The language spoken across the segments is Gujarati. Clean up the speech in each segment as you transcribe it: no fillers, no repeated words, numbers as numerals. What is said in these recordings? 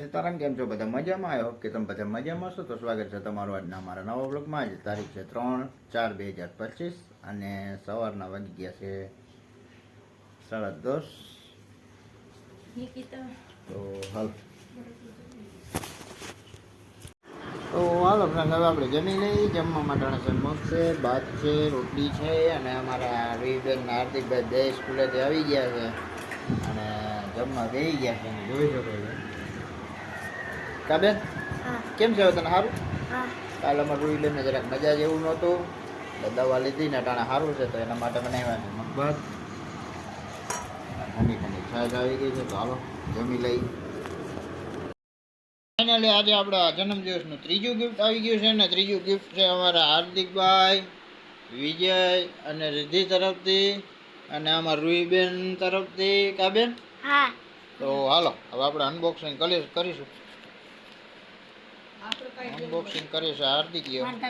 સીતારામ, કેમ છો બધા? મજામાં? આવ્યો કે તમે બધા મજામાં છો? તો સ્વાગત છે તમારું આજના અમારા નવા બ્લોગમાં. આજે તારીખ છે 3/4/2025 અને સવારના વાગી ગયા છે 10:30. તો હાલ હાલો ફ્રેન્ડ, હવે આપણે જમી લઈ. જમવા માટે મગ છે, ભાત છે, રોટલી છે અને અમારા રવિબેન ને હાર્દિકભાઈ બે સ્કૂલેથી આવી ગયા છે અને જમવા બેસી ગયા છે. જોઈ શકો છો કાબેન, કેમ છે તને? સારું? કાલે અમારે રૂઈબેનને જરાક મજા જેવું નહોતું એટલે દવા લીધી ને ટાણે સારું છે તો એના માટે બનાવ્યા છે મગભાત. ઠંડી ઠંડી છાશ આવી ગઈ છે તો હાલો જમી લઈ. ફાઇનલી આજે આપણા જન્મદિવસનું ત્રીજું ગિફ્ટ આવી ગયું છે ને ત્રીજું ગિફ્ટ છે અમારા હાર્દિકભાઈ, વિજય અને રિદ્ધિ તરફથી અને અમારા રૂઈબેન તરફથી. કાબેન? હા. તો હાલો હવે આપણે અનબોક્સિંગ કરીશું. અનબોક્સિંગ કરીશ હાર્દિક કઈ વાંધો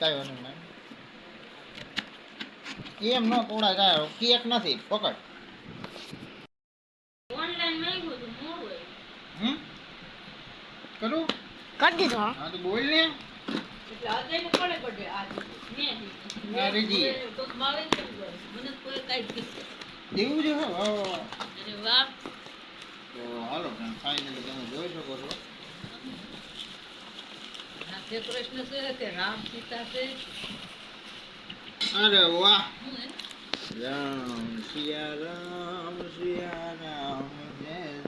નહીં. એમ ન તોડા જાય, કેક નથી, પકડ. કરું કરી દીધો. હા તો બોલ ને. એવું છે? વાહ. તો હાલો ફાઇનલી તમે જોઈ શકો છો. કૃષ્ણ છે કે રામ સીતા છે. અરે વાહ. રામ સિયા રામ જય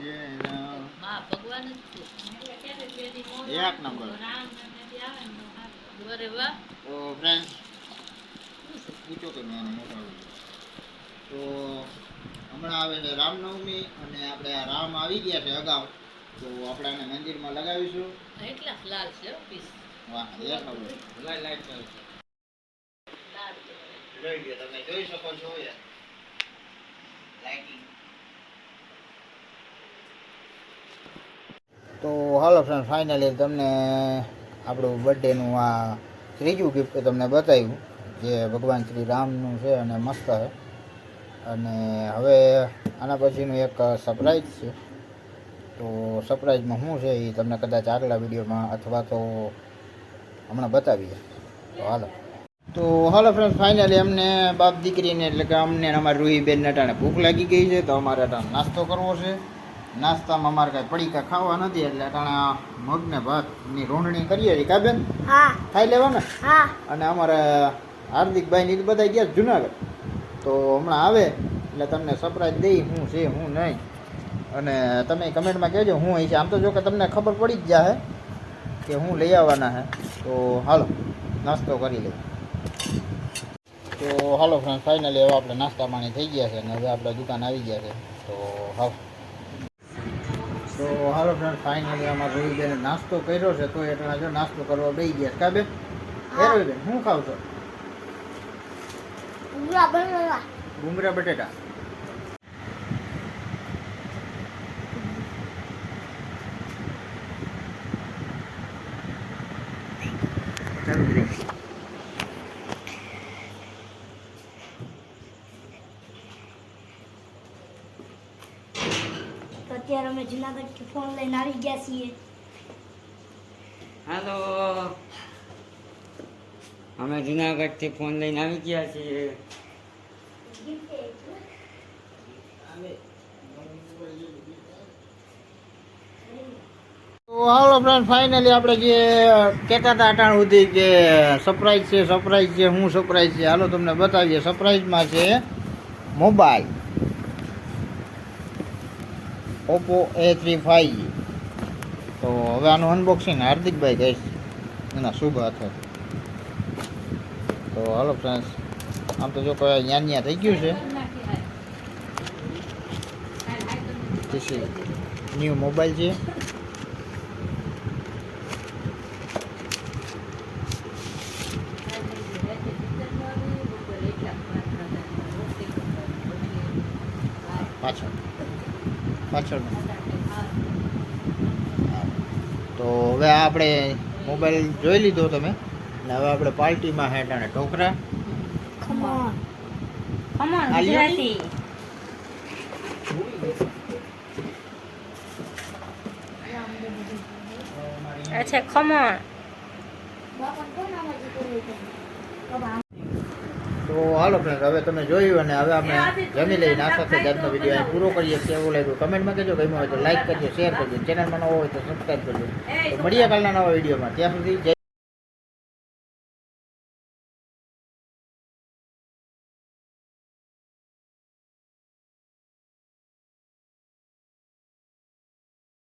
જય રામ. હા ભગવાન જ છે. એક નંબર. અરે વાહ. તો ફ્રેન્ડ પૂછો કે નાનો મોટો તો હમણાં આવે છે રામનવમી અને આપણે આ રામ આવી ગયા છે અગાઉ તો આપણે આને મંદિરમાં લગાવીશું. એટલા લાલ છે પીસ. વાહ, એક નંબર. લાઈટ ચાલુ છે. જોઈ લ્યો, તમે જોઈ શકો છો યાર લાઇટિંગ. તો હાલો ફ્રેન્ડ, ફાઇનલી તમને આપણું બર્થડેનું આ ત્રીજું ગિફ્ટ તમને બતાવ્યું જે ભગવાન શ્રી રામનું છે અને મસ્ત છે. અને હવે આના પછીનું એક સરપ્રાઈઝ છે. તો સરપ્રાઈઝમાં શું છે એ તમને કદાચ આગલા વિડીયોમાં અથવા તો હમણાં બતાવીએ. તો હાલો ફ્રેન્ડ, ફાઇનલી અમને બાપ દીકરીને એટલે કે અમને અમારી રૂહીબેનને ટાણે ભૂખ લાગી ગઈ છે તો અમારે ટાણે નાસ્તો કરવો છે. નાસ્તામાં અમારે કાંઈ પડીકા ખાવા નથી એટલે ટાણા મગને ભાતની રોંઢણી કરીએ છીએ. કાબેન? હા. ખાઈ લેવાને? હા. અને અમારે હાર્દિકભાઈ ને બધા ગયા જુનાગઢ તો હમણાં આવે એટલે તમને સરપ્રાઈઝ દઈ શું છે શું નહીં અને તમે કમેન્ટમાં કહેજો શું હોય છે. આમ તો જો કે તમને ખબર પડી જ જાય કે હું લઈ આવવાના છે. તો હાલો નાસ્તો કરી લઈએ. તો હાલો ફ્રેન્ડ, ફાઇનલી હવે આપણે નાસ્તા પાણી થઈ ગયા છે અને હવે આપણે દુકાન આવી ગયા છે. તો હાલો ફ્રેન્ડ, ફાઇનલી અમારા રોહિતબેને નાસ્તો કર્યો છે તો એટલે જો નાસ્તો કરવા બેસી ગયા છે. કાબેન? રોહિતબેન શું ખાવ છો? ભૂંગળા બટેટા. અત્યારે અમે જુનાગઢ ફોન લઈને આવી ગયા છીએ. હાલો, અમે જુનાગઢથી ફોન લઈને આવી ગયા છીએ. તો હાલો ફ્રેન્ડ, ફાઇનલી આપણે જે કહેતા હતા અટાણ સુધી કે સરપ્રાઈઝ છે સરપ્રાઈઝ છે શું સરપ્રાઈઝ છે હાલો તમને બતાવીએ. સરપ્રાઈઝમાં છે મોબાઈલ ઓપ્પો A3 5G. તો હવે આનું અનબોક્સિંગ હાર્દિકભાઈ કહીશ એના શુભ હાથે. તો હાલો ફ્રેન્ડ્સ, આમ તો જો કોઈ ન્યા થઈ ગયું છે. ન્યૂ મોબાઈલ છે. પાછળ તો હવે આપણે મોબાઈલ જોઈ લીધો તમે અને હવે આપણે પાર્ટીમાં હેઠ અને ઢોકરા છે ખમણ. બાપાને કોણ આમાં જીતું હોય તો? બાપા તો હાલો ફ્રેન્ડ, હવે તમે જોયું અને હવે આપણે જમી લઈને આ સાથે જ આજનો વિડીયો અહીં પૂરો કરીએ. કેવું લાગ્યું કમેન્ટમાં કહેજો, ગમ્યું હોય તો લાઈક કરજો, શેર કરજો, ચેનલમાં નવો હોય તો સબસ્ક્રાઈબ કરજો. તો મળીએ કાલના નવા વિડીયોમાં. ત્યાં સુધી જય